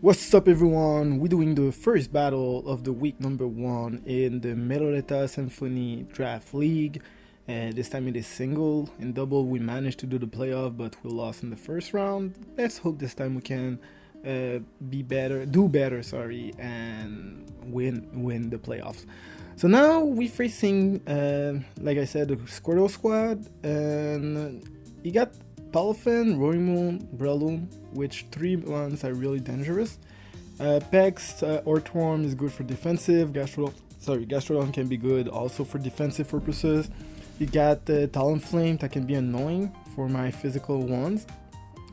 What's up, everyone? We're doing the first battle of the week number 1 in the Meloetta Symphony Draft League. This time it is single. In double, we managed to do the playoff, but we lost in the first round. Let's hope this time we can do better, and win the playoffs. So now we're facing, like I said, the Squirtle Squad, and you got Palafin, Roaring Moon, Breloom, which 3 ones are really dangerous. Pex, Orthworm is good for defensive. Gastrodon can be good also for defensive purposes. You got Talonflame that can be annoying for my physical ones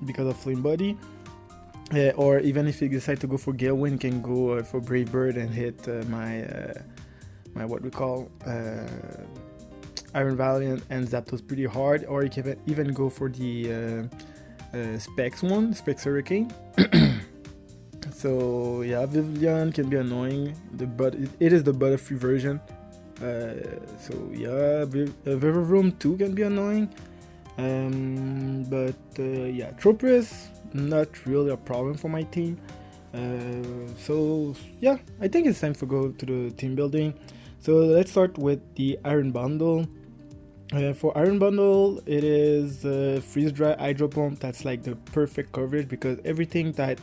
because of Flame Body. Or even if you decide to go for Gale Wind, you can go for Brave Bird and hit my what we call Iron Valiant and Zapdos pretty hard, or you can even go for the Specs Hurricane. So yeah, Vivian can be annoying. It is the Butterfree version. So yeah, Vivavoom 2 can be annoying. But yeah, Tropius not really a problem for my team. So yeah, I think it's time to go to the team building. So let's start with the Iron Bundle. For Iron Bundle, it is Freeze Dry, Hydro Pump. That's like the perfect coverage because everything that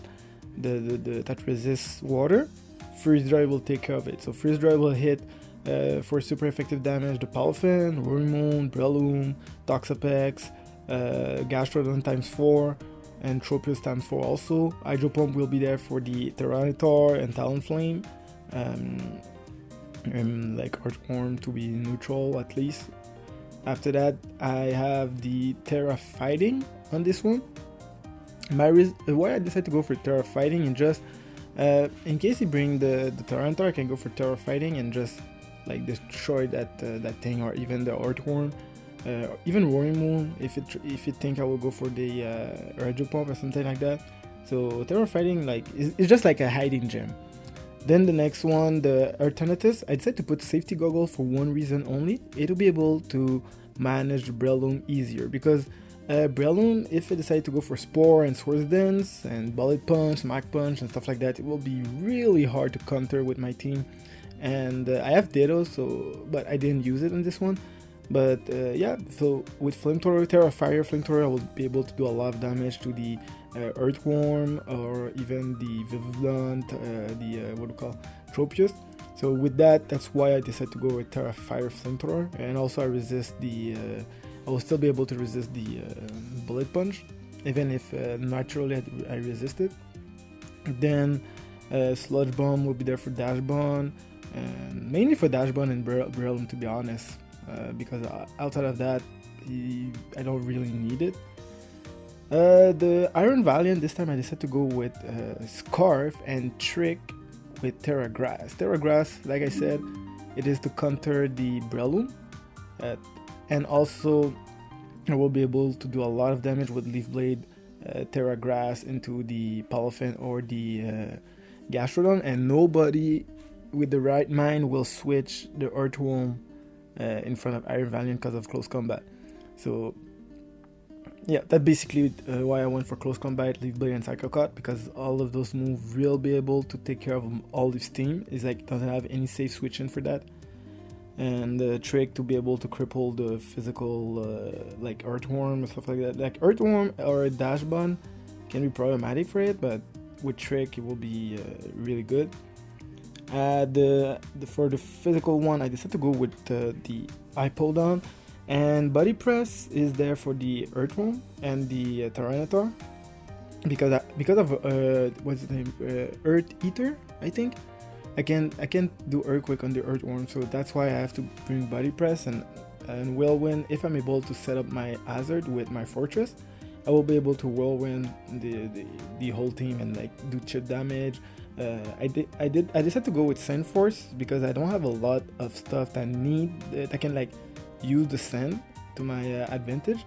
that resists water, Freeze Dry will take care of it. So Freeze Dry will hit for super effective damage the Palafin, Roaring Moon, Breloom, Toxapex, Gastrodon times 4, and Tropius times 4 also. Hydro Pump will be there for the Tyranitar and Talonflame. And like Earthworm to be neutral at least. After that, I have the Terra Fighting on this one. Why I decided to go for Terra Fighting and just in case you bring the Tyranitar, I can go for Terra Fighting and just like destroy that thing, or even the Earthworm, even Roaring Moon if you think I will go for the Radio Pump or something like that. So Terra Fighting it's just like a hiding gem. Then the next one, the Eternatus, I decided to put Safety Goggle for one reason only. It'll be able to manage the Breloom easier because Breloom, if I decide to go for Spore and Swords Dance and Bullet Punch, Mach Punch and stuff like that, it will be really hard to counter with my team. And I have Ditto, but I didn't use it in this one. But yeah, so with Flamethrower, Terra Fire Flamethrower, I will be able to do a lot of damage to the Earthworm or even the Vivilant, Tropius. So with that, that's why I decided to go with Terra Fire Flamethrower, and also I will still be able to resist the Bullet Punch, even if naturally I resist it. Then Sludge Bomb will be there for Dash Bomb, and mainly for Dash Bomb and Breloom, to be honest, because outside of that, I don't really need it. The Iron Valiant, this time I decided to go with Scarf and Trick with Terra Grass. Terra Grass, like I said, it is to counter the Breloom, and also I will be able to do a lot of damage with Leaf Blade, Terra Grass into the Palafin or the Gastrodon, and nobody with the right mind will switch the Earthworm in front of Iron Valiant because of close combat. So yeah, that's basically why I went for close combat, Leaf Blade and Psycho Cut, because all of those moves will be able to take care of all this team. It's like doesn't have any safe switching for that. And Trick to be able to cripple the physical like Earthworm and stuff like that. Like Earthworm or Dash Bun can be problematic for it, but with Trick it will be really good. For the physical one, I decided to go with the Ipoldon. And Body Press is there for the Earthworm and the Tyranitar because of what's the name, Earth Eater, I think. I can't do Earthquake on the Earthworm, so that's why I have to bring Body Press and Whirlwind. If I'm able to set up my Hazard with my Fortress, I will be able to Whirlwind the whole team and like do chip damage. I decided to go with Sand Force because I don't have a lot of stuff that I can like use the sand to my advantage.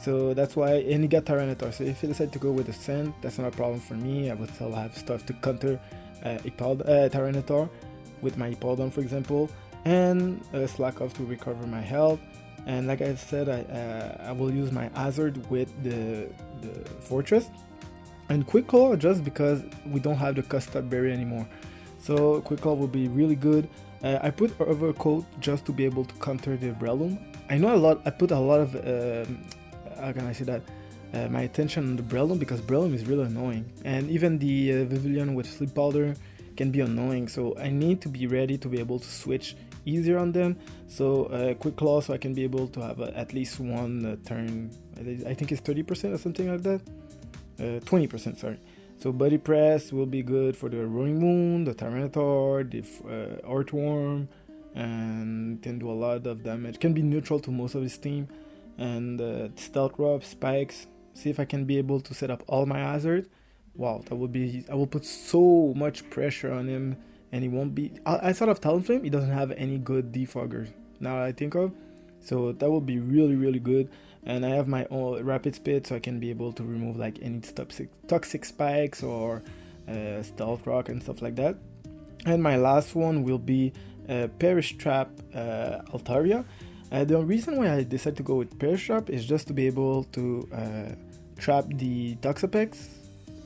So that's why, and you got Tyranitar, so if you decide to go with the sand, that's not a problem for me. I would still have stuff to counter Tyranitar with my Hippowdon, for example, and Slack Off to recover my health. And like I said, I will use my Hazard with the Fortress. And Quick Claw just because we don't have the custard berry anymore. So Quick Claw will be really good. I put Overcoat just to be able to counter the Breloom. I know I put a lot of, how can I say that, my attention on the Breloom because Breloom is really annoying. And even the Vivillon with Sleep Powder can be annoying. So I need to be ready to be able to switch easier on them. So Quick Claw so I can be able to have at least one turn. I think it's 30% or something like that. 20%, sorry. So Body Press will be good for the Roaring Wound, the Tyranitar, the Earthworm, and can do a lot of damage. Can be neutral to most of his team. And Stealth Rough, Spikes. See if I can be able to set up all my hazard. Wow, that would be... I will put so much pressure on him, and he won't be... Outside of Talonflame, he doesn't have any good defoggers, now that I think of. So that would be really, really good. And I have my own Rapid Spit, so I can be able to remove like any toxic spikes or Stealth Rock and stuff like that. And my last one will be Perish Trap Altaria. The reason why I decided to go with Perish Trap is just to be able to trap the Toxapex,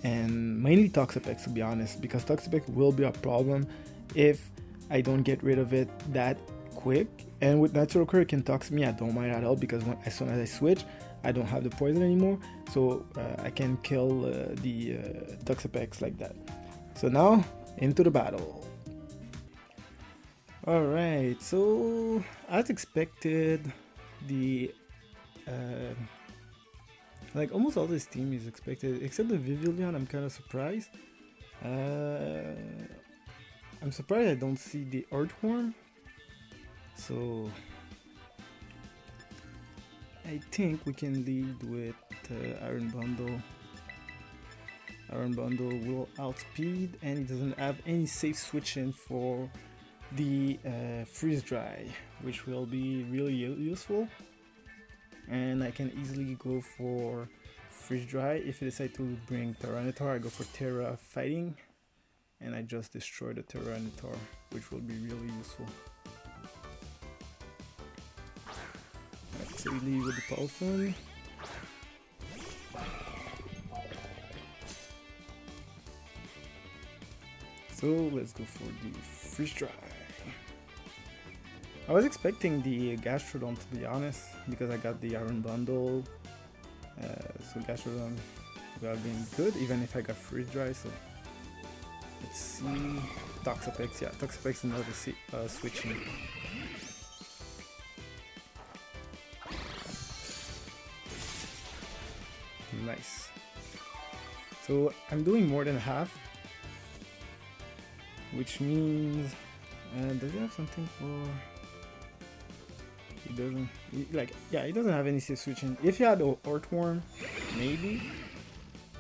and mainly Toxapex to be honest, because Toxapex will be a problem if I don't get rid of it that quick. And with Natural Cure it can tox me, I don't mind at all, because as soon as I switch I don't have the poison anymore, so I can kill the Toxapex like that. So now into the battle. Alright, so as expected, the like almost all this team is expected except the Vivillon. I'm kind of surprised. I'm surprised I don't see the Earthworm. So I think we can lead with Iron Bundle. Iron Bundle will outspeed, and it doesn't have any safe switching for the Freeze Dry, which will be really useful. And I can easily go for Freeze Dry. If I decide to bring Tyranitar, I go for Terra Fighting, and I just destroy the Tyranitar, which will be really useful. So we leave with the Dolphin. So let's go for the Freeze Dry. I was expecting the Gastrodon to be honest, because I got the Iron Bundle. So Gastrodon would have been good even if I got Freeze Dry. So let's see. Toxapex, yeah, Toxapex is another switching. Nice. So I'm doing more than half, which means does it have something for... It doesn't, it doesn't have any safe switching. If you had an Earthworm, maybe.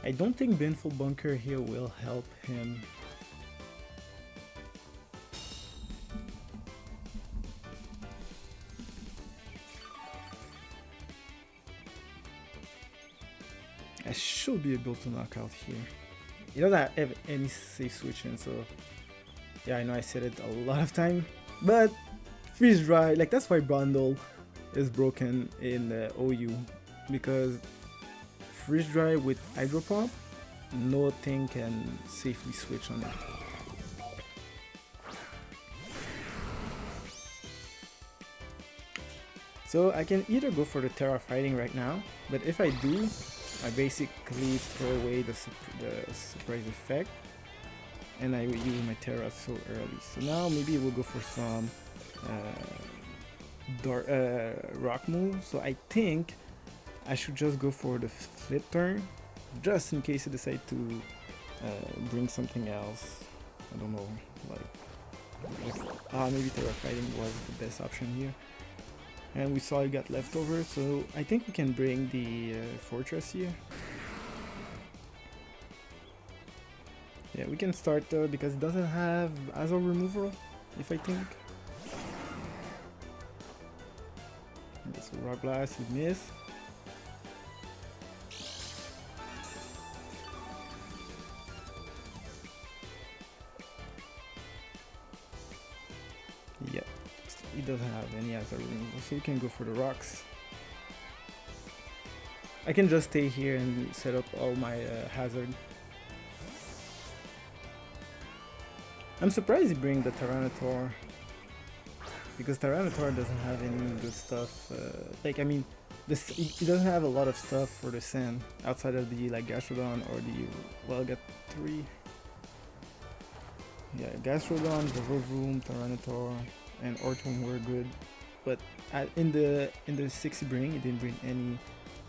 I don't think Baneful Bunker here will help him. I should be able to knock out here. It doesn't have any safe switching, so yeah, I know I said it a lot of time, but Freeze Dry, like that's why Bundle is broken in the OU, because Freeze Dry with Hydro Pump, nothing can safely switch on it. So I can either go for the Terra Fighting right now, but if I do, I basically throw away the surprise effect, and I will use my Terra so early. So now maybe we'll go for some rock move. So I think I should just go for the flip turn, just in case I decide to bring something else. I don't know, like maybe Terra Fighting was the best option here. And we saw it got leftover, so I think we can bring the Fortress here. Yeah, we can start because it doesn't have Azor removal, if I think. So Rock Blast, we miss. Yeah, it doesn't have any Azor removal, so we can go for the rocks. I can just stay here and set up all my hazard I'm surprised you bring the Tyranitar, because Tyranitar doesn't have any good stuff. Like, I mean, this it doesn't have a lot of stuff for the sand outside of the like Gastrodon or the, well, get 3. Yeah, Gastrodon, Vavavoom, Tyranitar, and Orton were good, but in the 60 bring, it didn't bring any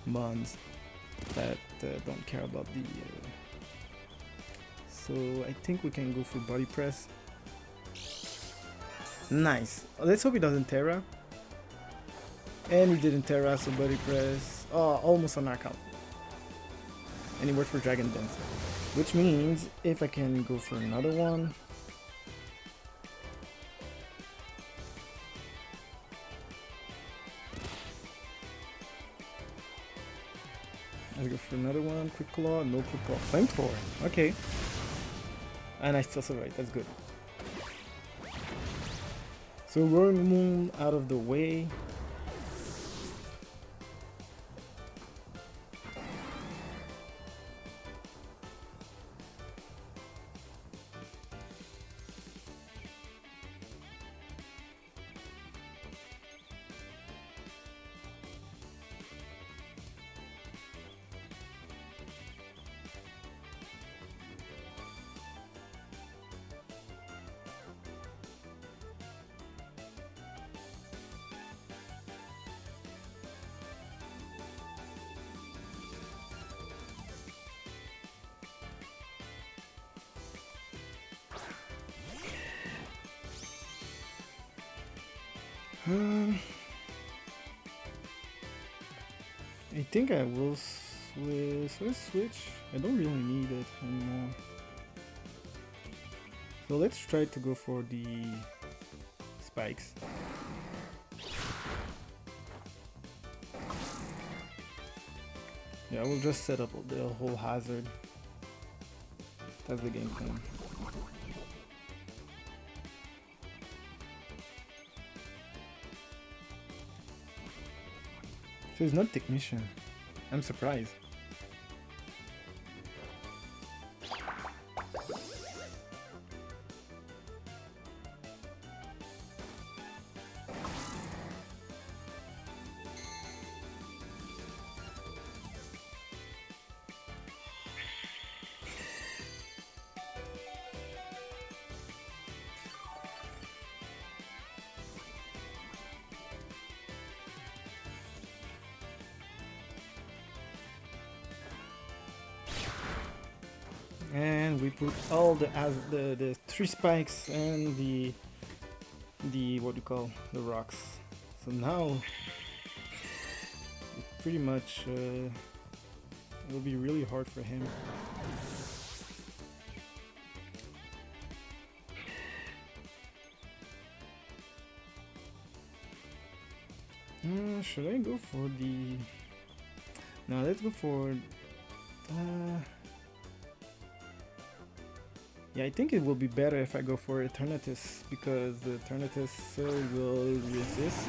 mons that don't care about the. So I think we can go for Body Press. Nice. Let's hope he doesn't Terra. And he didn't Terra, so Body Press. Oh, almost a knockout. And he worked for Dragon Dance, which means if I can go for another one. I'll go for another one. Quick Claw, no Quick Claw. Flamethrower. Okay. And I still survived. That's good. So Roaring Moon out of the way. I think I will switch. I don't really need it anymore. So let's try to go for the spikes. Yeah, I will just set up the whole hazard. That's the game plan. So it's not Technician. I'm surprised. And we put all the 3 spikes and the what do you call the rocks. So now it pretty much will be really hard for him. Should I go for the? No, let's go for. Yeah, I think it will be better if I go for Eternatus, because the Eternatus will resist.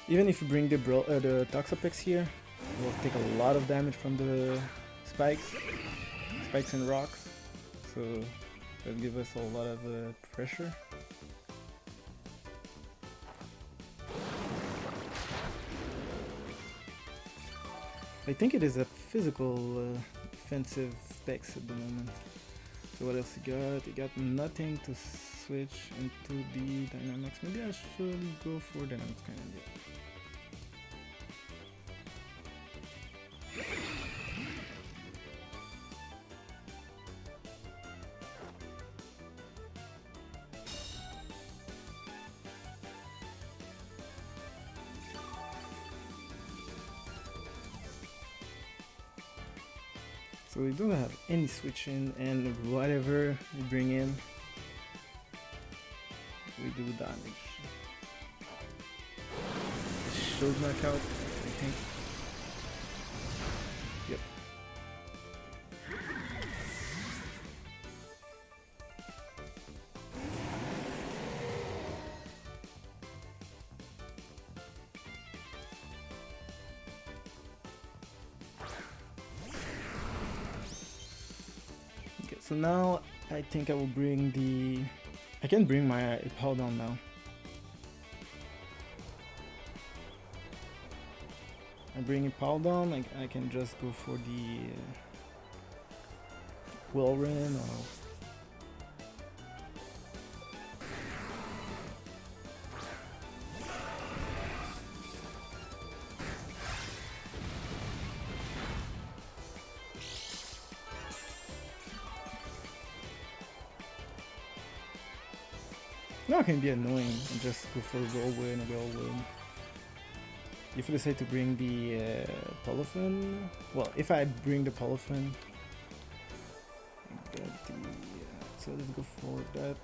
Even if you bring the Toxapex here, it will take a lot of damage from the spikes and rocks. So that'll give us a lot of pressure. I think it is a physical defensive specs at the moment. So what else you got? You got nothing to switch into the dynamics. Maybe I should go for dynamics kind of. Yeah. So we don't have any switching, and whatever we bring in, we do damage. Should knock out, I think. Yep. so now I think I will bring the... I can bring my Hippowdon now. I bring Hippowdon, I can just go for the Whirlwind or... Now it can be annoying and just go for a whirlwind. If I decide to bring the Polyphone, well, if I bring the Polyphone, get the, so let's go for that.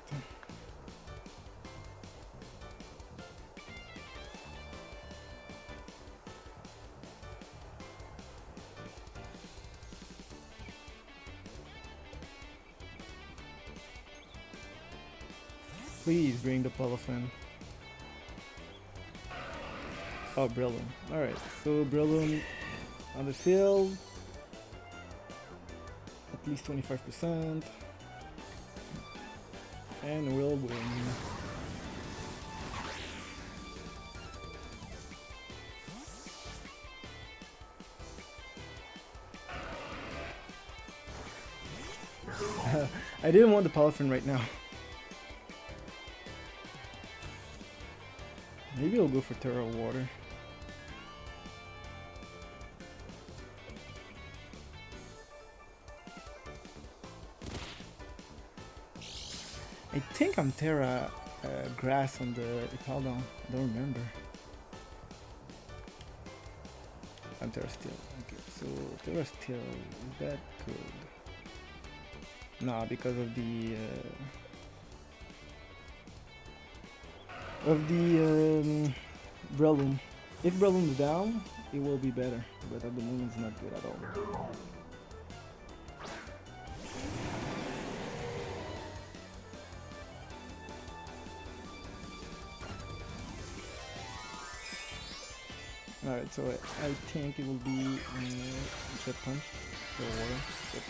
Please bring the Polyphone. Oh, Breloom. Alright, so Breloom on the field. At least 25%. And we'll win. I didn't want the Polyphone right now. Maybe I'll go for Terra Water. I think I'm Terra Grass on the Hippowdon. I don't remember. I'm Terra Steel. Okay, so Terra Steel, is that good? No, because of the Breloom. If Breloom's down, it will be better, but at the moment it's not good at all. Alright, so I think it will be Jet Punch or Water. Yep.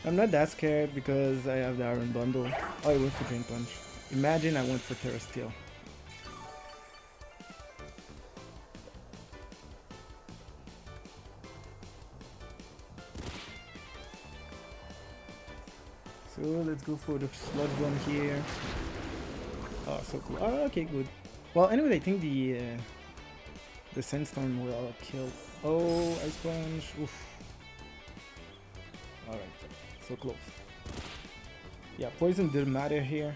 I'm not that scared because I have the Iron Bundle. Oh, I went for Drain Punch. Imagine I went for Terra Steel. So let's go for the Sludge Bomb here. Oh, so cool. Oh, okay, good. Well, anyway, I think the Sandstorm will kill. Oh, Ice Sponge. Oof. Alright, so close. Yeah, poison didn't matter here.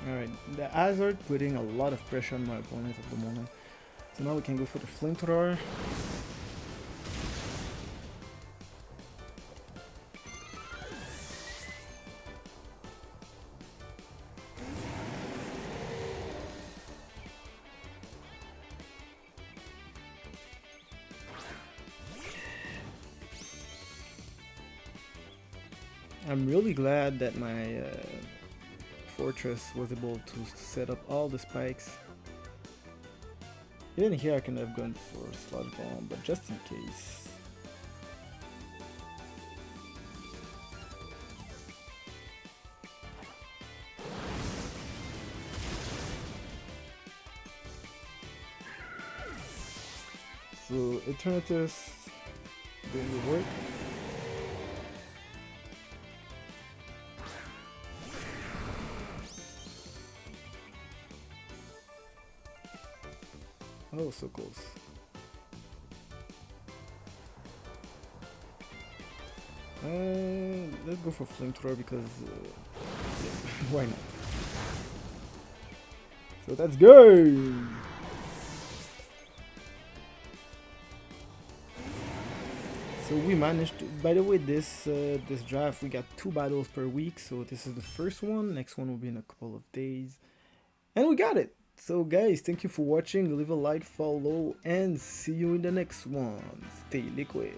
Alright, the Azard putting a lot of pressure on my opponent at the moment. So now we can go for the Flamethrower. I'm really glad that my Forretress was able to set up all the spikes. Even here I can have gone for Sludge Bomb, but just in case. So Eternatus doing the work. Oh, so close. Let's go for Flamethrower because yeah, why not? So let's go! So we managed to, by the way, this draft we got 2 battles per week, so this is the first one. Next one will be in a couple of days. And we got it! So guys, thank you for watching, leave a like, follow, and see you in the next one. Stay liquid.